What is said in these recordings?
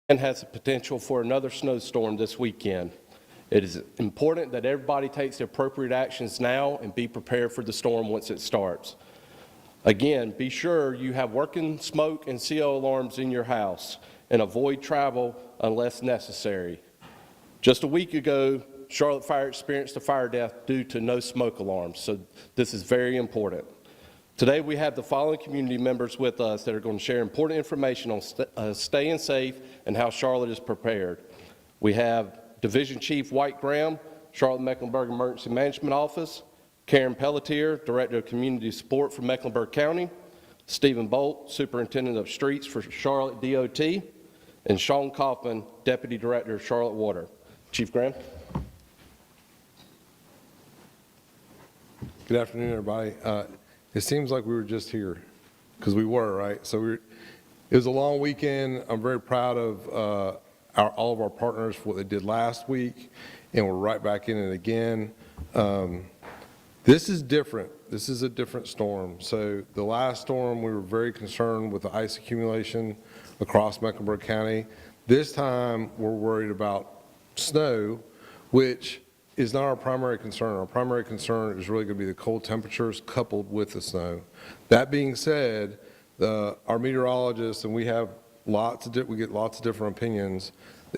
and has the potential for another snowstorm this weekend. It is important that everybody takes the appropriate actions now and be prepared for the storm once it starts. Again, be sure you have working smoke and CO alarms in your house and avoid travel unless necessary. Just a week ago, Charlotte Fire experienced a fire death due to no smoke alarms, so this is very important. Today we have the following community members with us that are going to share important information on staying safe and how Charlotte is prepared. We have Division Chief White Graham, Charlotte-Mecklenburg Emergency Management Office, Karen Pelletier, Director of Community Support for Mecklenburg County, Stephen Bolt, Superintendent of Streets for Charlotte DOT, and Sean Kaufman, Deputy Director of Charlotte Water. Chief Graham. Good afternoon, everybody. It seems like we were just here, because we were, right? So it was a long weekend. I'm very proud of all of our partners for what they did last week, and we're right back in it again. This is different. This is a different storm. So the last storm, we were very concerned with the ice accumulation across Mecklenburg County. This time, we're worried about snow, which is not our primary concern. Our primary concern is really going to be the cold temperatures coupled with the snow. That being said, our meteorologists, and we get lots of different opinions.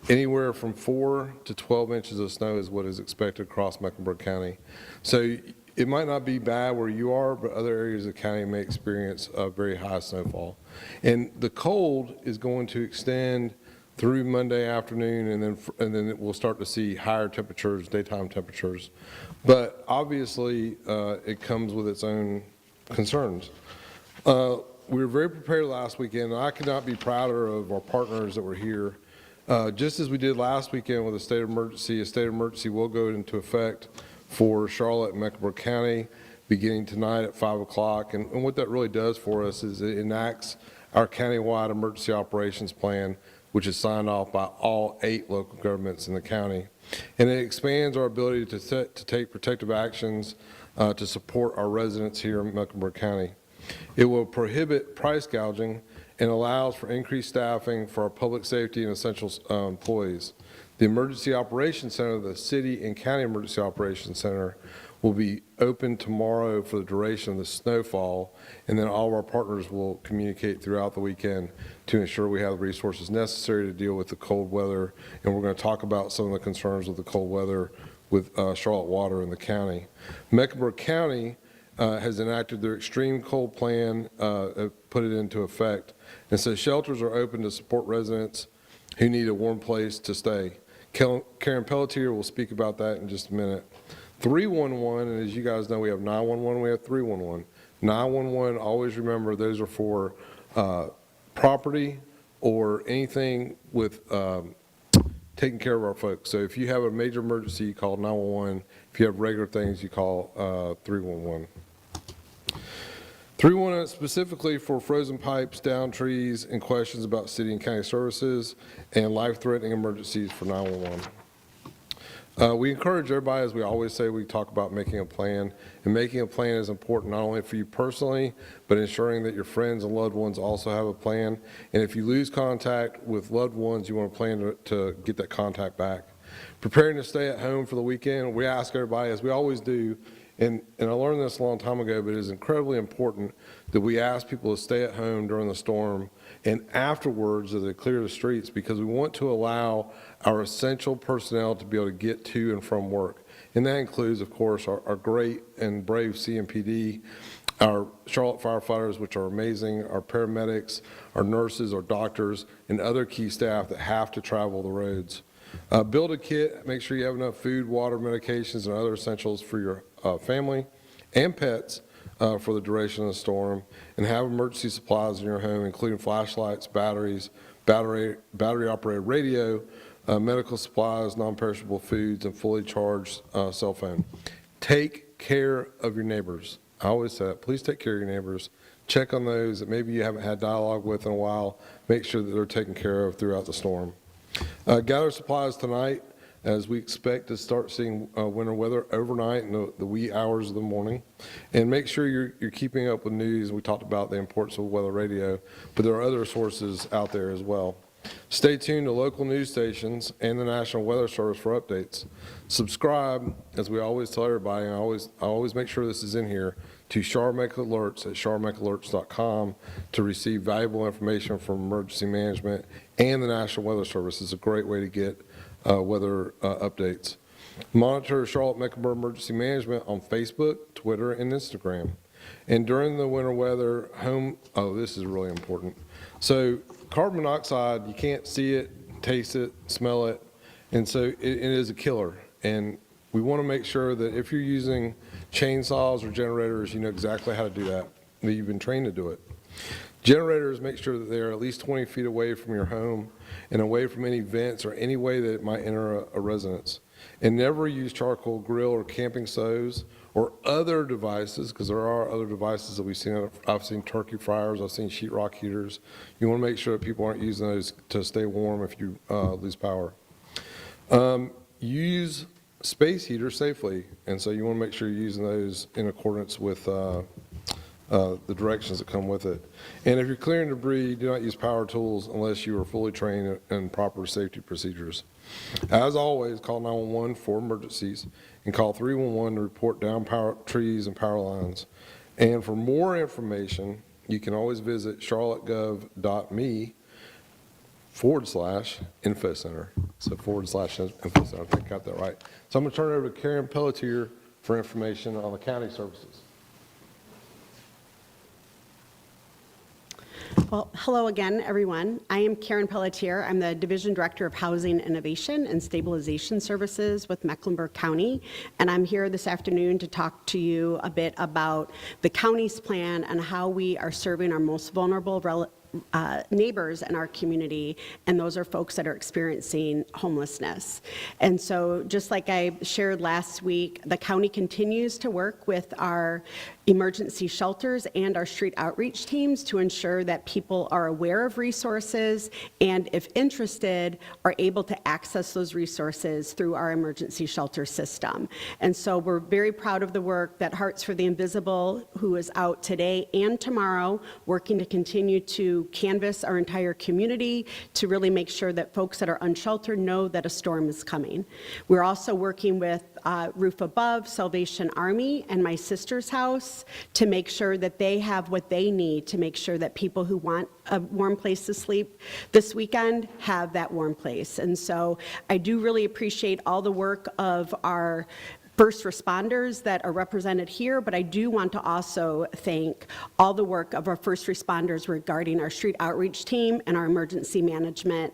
Anywhere from 4 to 12 inches of snow is what is expected across Mecklenburg County. So it might not be bad where you are, but other areas of the county may experience a very high snowfall. And the cold is going to extend through Monday afternoon, and then we'll start to see higher temperatures, daytime temperatures. But obviously, it comes with its own concerns. We were very prepared last weekend, and I could not be prouder of our partners that were here. Just as we did last weekend with a state of emergency, a state of emergency will go into effect for Charlotte and Mecklenburg County beginning tonight at 5 o'clock. And what that really does for us is it enacts our countywide emergency operations plan, which is signed off by all 8 local governments in the county. And it expands our ability to take protective actions to support our residents here in Mecklenburg County. It will prohibit price gouging and allows for increased staffing for our public safety and essential employees. The Emergency Operations Center, the City and County Emergency Operations Center, will be open tomorrow for the duration of the snowfall, and then all of our partners will communicate throughout the weekend to ensure we have the resources necessary to deal with the cold weather. And we're going to talk about some of the concerns with the cold weather with Charlotte Water in the county. Mecklenburg County has enacted their extreme cold plan, put it into effect. And so shelters are open to support residents who need a warm place to stay. Karen Pelletier will speak about that in just a minute. 311, and as you guys know, we have 911, we have 311. 911, always remember those are for property or anything with taking care of our folks. So if you have a major emergency, you call 911. If you have regular things, you call 311. 311 specifically for frozen pipes, down trees, and questions about city and county services, and life-threatening emergencies for 911. We encourage everybody, as we always say, we talk about making a plan, and making a plan is important not only for you personally, but ensuring that your friends and loved ones also have a plan. And if you lose contact with loved ones, you want to plan to get that contact back. Preparing to stay at home for the weekend, we ask everybody, as we always do, and I learned this a long time ago, but it is incredibly important that we ask people to stay at home during the storm and afterwards as they clear the streets, because we want to allow our essential personnel to be able to get to and from work. And that includes, of course, our great and brave CMPD, our Charlotte firefighters, which are amazing, our paramedics, our nurses, our doctors, and other key staff that have to travel the roads. Build a kit, make sure you have enough food, water, medications, and other essentials for your family and pets for the duration of the storm, and have emergency supplies in your home, including flashlights, batteries, battery-operated radio, medical supplies, non-perishable foods, and fully charged cell phone. Take care of your neighbors. I always say that. Please take care of your neighbors. Check on those that maybe you haven't had dialogue with in a while. Make sure that they're taken care of throughout the storm. Gather supplies tonight, as we expect to start seeing winter weather overnight in the wee hours of the morning. And make sure you're keeping up with news. We talked about the importance of weather radio, but there are other sources out there as well. Stay tuned to local news stations and the National Weather Service for updates. Subscribe, as we always tell everybody, and I always make sure this is in here, to Charlotte-Mecklenburg Alerts at charlotte-mecklenburg.com to receive valuable information from emergency management and the National Weather Service. It's a great way to get weather updates. Monitor Charlotte-Mecklenburg Emergency Management on Facebook, Twitter, and Instagram. And during the winter weather, this is really important. So carbon monoxide, you can't see it, taste it, smell it, and so it is a killer. And we want to make sure that if you're using chainsaws or generators, you know exactly how to do that you've been trained to do it. Generators, make sure that they're at least 20 feet away from your home and away from any vents or any way that it might enter a residence. And never use charcoal grill or camping stoves or other devices, because there are other devices that we've seen. I've seen turkey fryers, I've seen sheetrock heaters. You want to make sure that people aren't using those to stay warm if you lose power. Use space heaters safely, and so you want to make sure you're using those in accordance with the directions that come with it. And if you're clearing debris, do not use power tools unless you are fully trained in proper safety procedures. As always, call 911 for emergencies and call 311 to report down trees and power lines. And for more information, you can always visit charlottegov.me/info center. So /info center, I think I got that right. So I'm going to turn it over to Karen Pelletier for information on the county services. Well, hello again, everyone. I am Karen Pelletier. I'm the Division Director of Housing Innovation and Stabilization Services with Mecklenburg County, and I'm here this afternoon to talk to you a bit about the county's plan and how we are serving our most vulnerable neighbors in our community, and those are folks that are experiencing homelessness. And so just like I shared last week, the county continues to work with our emergency shelters and our street outreach teams to ensure that people are aware of resources and, if interested, are able to access those resources through our emergency shelter system. And so we're very proud of the work that Hearts for the Invisible, who is out today and tomorrow, working to continue to canvass our entire community to really make sure that folks that are unsheltered know that a storm is coming. We're also working with Roof Above, Salvation Army, and My Sister's House to make sure that they have what they need to make sure that people who want a warm place to sleep this weekend have that warm place. And so I do really appreciate all the work of our first responders that are represented here, but I do want to also thank all the work of our first responders regarding our street outreach team and our emergency management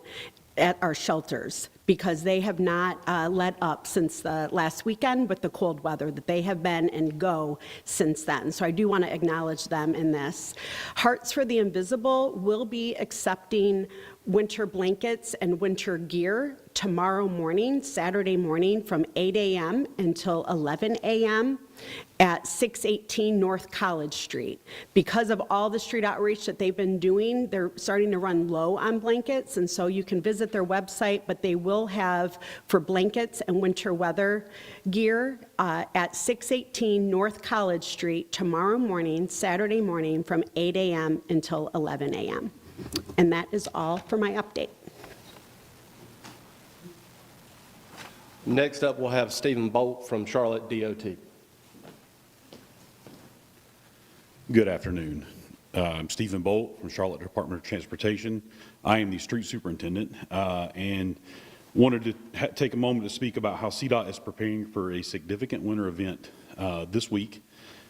at our shelters, because they have not let up since the last weekend with the cold weather, that they have been and go since then. So I do want to acknowledge them in this. Hearts for the Invisible will be accepting winter blankets and winter gear tomorrow morning, Saturday morning, from 8 a.m. until 11 a.m. at 618 North College Street. Because of all the street outreach that they've been doing, they're starting to run low on blankets, and so you can visit their website, but they will have for blankets and winter weather gear at 618 North College Street tomorrow morning, Saturday morning, from 8 a.m. until 11 a.m. And that is all for my update. Next up, we'll have Stephen Bolt from Charlotte DOT. Good afternoon. I'm Stephen Bolt from Charlotte Department of Transportation. I am the street superintendent and wanted to take a moment to speak about how CDOT is preparing for a significant winter event this week.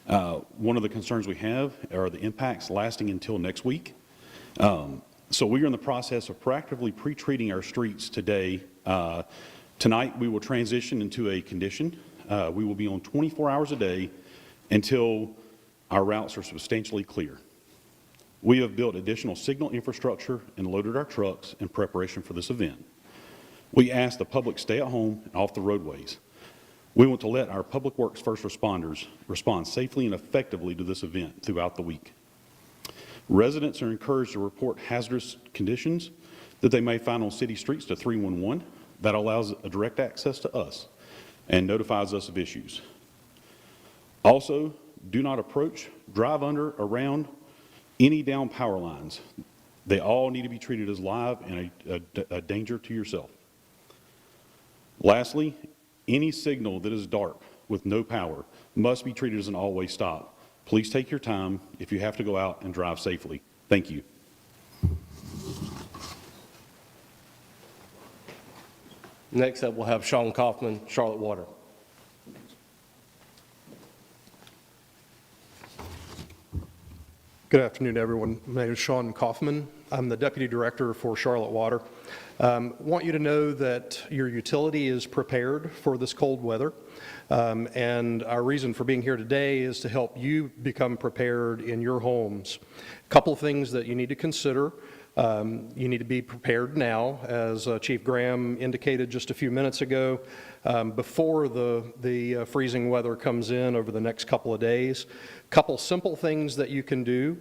One of the concerns we have are the impacts lasting until next week. So we are in the process of proactively pre-treating our streets today. Tonight we will transition into a condition. We will be on 24 hours a day until our routes are substantially clear. We have built additional signal infrastructure and loaded our trucks in preparation for this event. We ask the public stay at home and off the roadways. We want to let our public works first responders respond safely and effectively to this event throughout the week. Residents are encouraged to report hazardous conditions that they may find on city streets to 311. That allows a direct access to us and notifies us of issues. Also, do not approach, drive under, around any down power lines. They all need to be treated as live and a danger to yourself. Lastly, any signal that is dark with no power must be treated as an always stop. Please take your time if you have to go out and drive safely. Thank you. Next up, we'll have Sean Kaufman, Charlotte Water. Good afternoon, everyone. My name is Sean Kaufman. I'm the Deputy Director for Charlotte Water. Want you to know that your utility is prepared for this cold weather. And our reason for being here today is to help you become prepared in your homes. A couple of things that you need to consider. You need to be prepared now, as Chief Graham indicated just a few minutes ago, before the freezing weather comes in over the next couple of days. Couple simple things that you can do.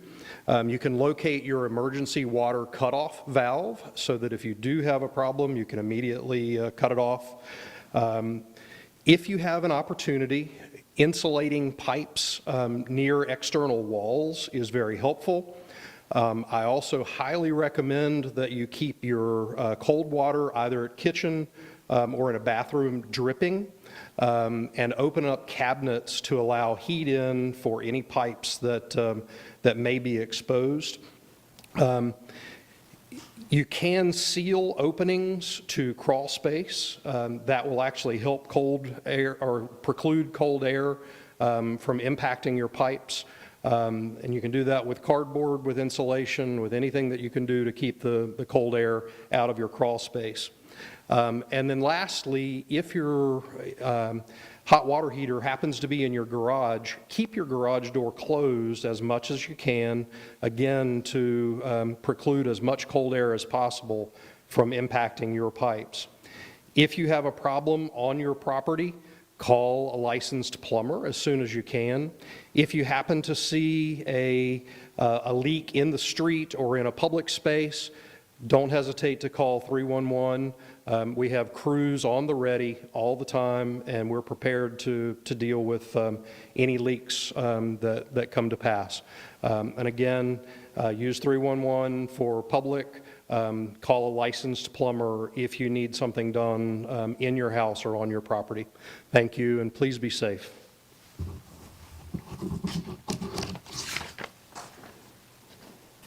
You can locate your emergency water cutoff valve so that if you do have a problem, you can immediately cut it off. If you have an opportunity, insulating pipes near external walls is very helpful. I also highly recommend that you keep your cold water either at kitchen or in a bathroom dripping, and open up cabinets to allow heat in for any pipes that may be exposed. You can seal openings to crawl space. That will actually help cold air or preclude cold air from impacting your pipes. And you can do that with cardboard, with insulation, with anything that you can do to keep the cold air out of your crawl space. And then lastly, if your hot water heater happens to be in your garage, keep your garage door closed as much as you can, again, to preclude as much cold air as possible from impacting your pipes. If you have a problem on your property, call a licensed plumber as soon as you can. If you happen to see a leak in the street or in a public space, don't hesitate to call 311. We have crews on the ready all the time, and we're prepared to deal with any leaks that come to pass. And again, use 311 for public. Call a licensed plumber if you need something done in your house or on your property. Thank you, and please be safe.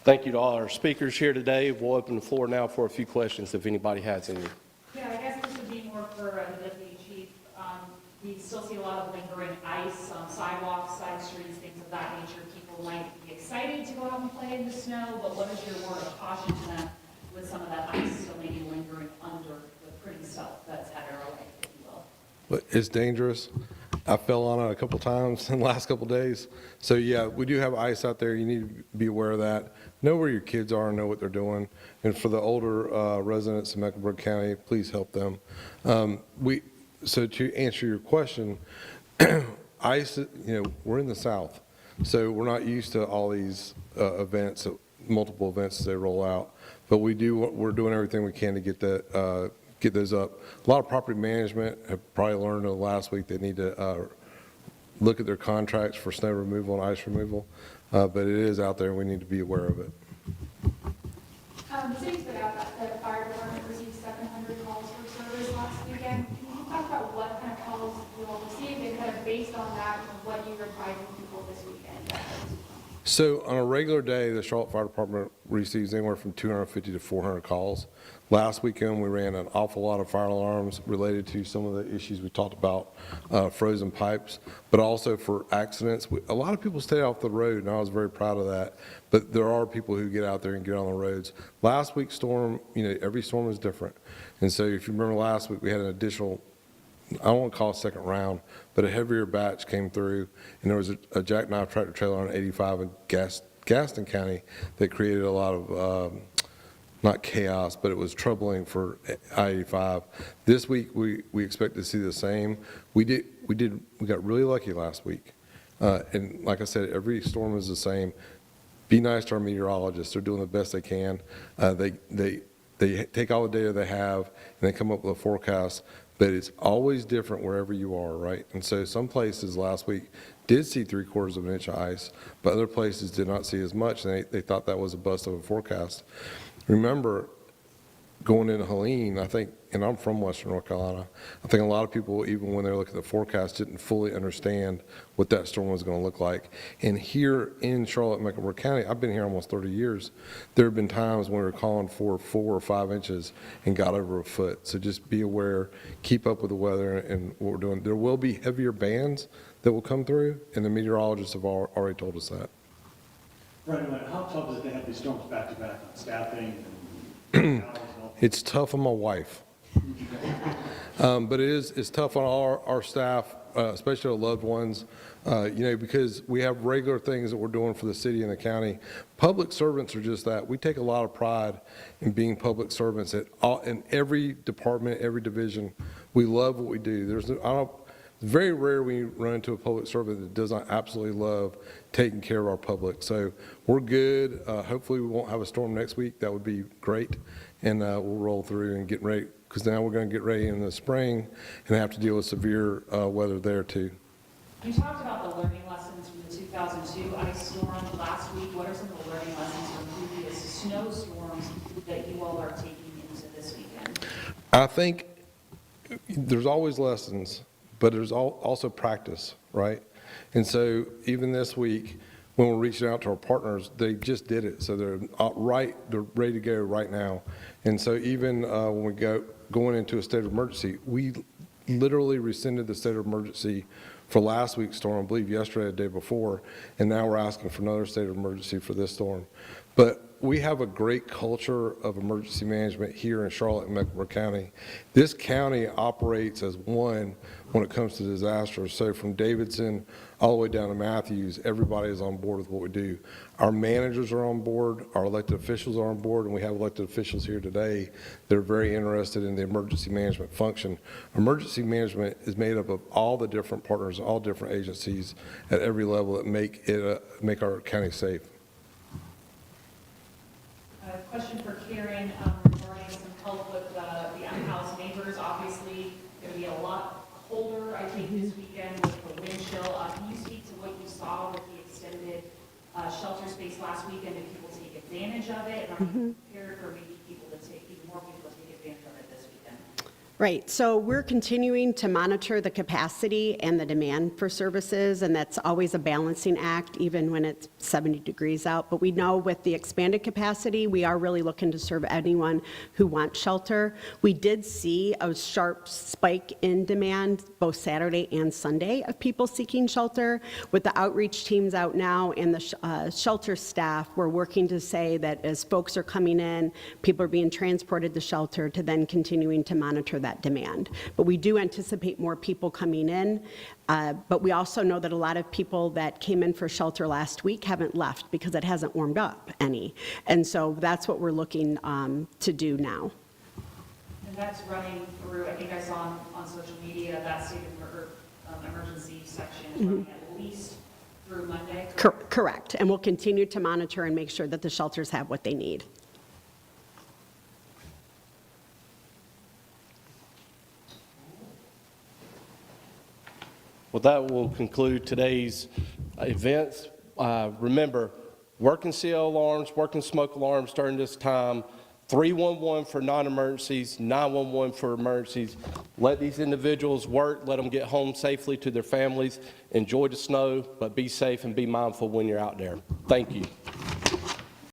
Thank you to all our speakers here today. We'll open the floor now for a few questions if anybody has any. Yeah, I guess this would be more for the deputy chief. We still see a lot of lingering ice on sidewalks, side streets, things of that nature. People might be excited to go out and play in the snow, but what is your word of caution to them with some of that ice still maybe lingering under the pretty stuff that's at Arrowhead, if you will? But it's dangerous. I fell on it a couple times in the last couple days. So yeah, we do have ice out there. You need to be aware of that. Know where your kids are and know what they're doing. And for the older residents in Mecklenburg County, please help them. So to answer your question, ice, we're in the South. So we're not used to all these events, multiple events as they roll out. But we're doing everything we can to get that, get those up. A lot of property management have probably learned in the last week they need to look at their contracts for snow removal and ice removal, but it is out there and we need to be aware of it. The city put out that the fire department received 700 calls for service last weekend. Can you talk about what kind of calls you all received and kind of based on that, what you're advising people this weekend? So on a regular day, the Charlotte Fire Department receives anywhere from 250 to 400 calls. Last weekend, we ran an awful lot of fire alarms related to some of the issues we talked about, frozen pipes, but also for accidents. A lot of people stay off the road, and I was very proud of that, but there are people who get out there and get on the roads. Last week's storm, every storm is different. And so if you remember last week, we had an additional, I don't want to call it second round, but a heavier batch came through, and there was a jackknife tractor trailer on 85 in Gaston County that created a lot of, not chaos, but it was troubling for I-85. This week, we expect to see the same. We got really lucky last week. And like I said, every storm is the same. Be nice to our meteorologists. They're doing the best they can. They take all the data they have, and they come up with a forecast. but it's always different wherever you are, right? And so some places last week did see 3/4 of an inch of ice, but other places did not see as much, and they thought that was a bust of a forecast. Remember, going into Helene, I think, and I'm from Western North Carolina, I think a lot of people, even when they're looking at the forecast, didn't fully understand what that storm was going to look like. And here in Charlotte-Mecklenburg County, I've been here almost 30 years, there have been times when we were calling for 4 or 5 inches and got over a foot. So just be aware, keep up with the weather and what we're doing. There will be heavier bands that will come through, and the meteorologists have already told us that. Right, how tough is it to have these storms back to back on staffing and hours and all? It's tough on my wife. But it's tough on our staff, especially our loved ones, because we have regular things that we're doing for the city and the county. Public servants are just that. We take a lot of pride in being public servants in every department, every division. We love what we do. It's very rare when you run into a public servant that does not absolutely love taking care of our public. So we're good. Hopefully we won't have a storm next week. That would be great. And we'll roll through and get ready, because now we're going to get ready in the spring and have to deal with severe weather there too. You talked about the learning lessons from the 2002 ice storm last week. What are some of the learning lessons from previous snowstorms that you all are taking into this weekend? I think there's always lessons, but there's also practice, right? And so even this week, when we're reaching out to our partners, they just did it. So they're ready to go right now. And so even when we going into a state of emergency, we literally rescinded the state of emergency for last week's storm, I believe yesterday, the day before, and now we're asking for another state of emergency for this storm. But we have a great culture of emergency management here in Charlotte and Mecklenburg County. This county operates as one when it comes to disasters. So from Davidson all the way down to Matthews, everybody is on board with what we do. Our managers are on board, our elected officials are on board, and we have elected officials here today that are very interested in the emergency management function. Emergency management is made up of all the different partners, all different agencies at every level that make our county safe. A question for Karen regarding some help with the unhoused neighbors. Obviously, going to be a lot colder, I think, this weekend with the wind chill. Can you speak to what you saw with the extended shelter space last weekend? Did people take advantage of it? And are you prepared for maybe even more people to take advantage of it this weekend? Right, so we're continuing to monitor the capacity and the demand for services, and that's always a balancing act, even when it's 70 degrees out. But we know with the expanded capacity, we are really looking to serve anyone who wants shelter. We did see a sharp spike in demand both Saturday and Sunday of people seeking shelter. With the outreach teams out now and the shelter staff, we're working to say that as folks are coming in, people are being transported to shelter, to then continuing to monitor that demand. But we do anticipate more people coming in, but we also know that a lot of people that came in for shelter last week haven't left because it hasn't warmed up any. And so that's what we're looking to do now. And that's running through, I think I saw on social media, that state of emergency section is running at least through Monday? Correct. And we'll continue to monitor and make sure that the shelters have what they need. Well, that will conclude today's events. Remember, working CO alarms, working smoke alarms during this time, 311 for non-emergencies, 911 for emergencies. Let these individuals work, let them get home safely to their families. Enjoy the snow, but be safe and be mindful when you're out there. Thank you.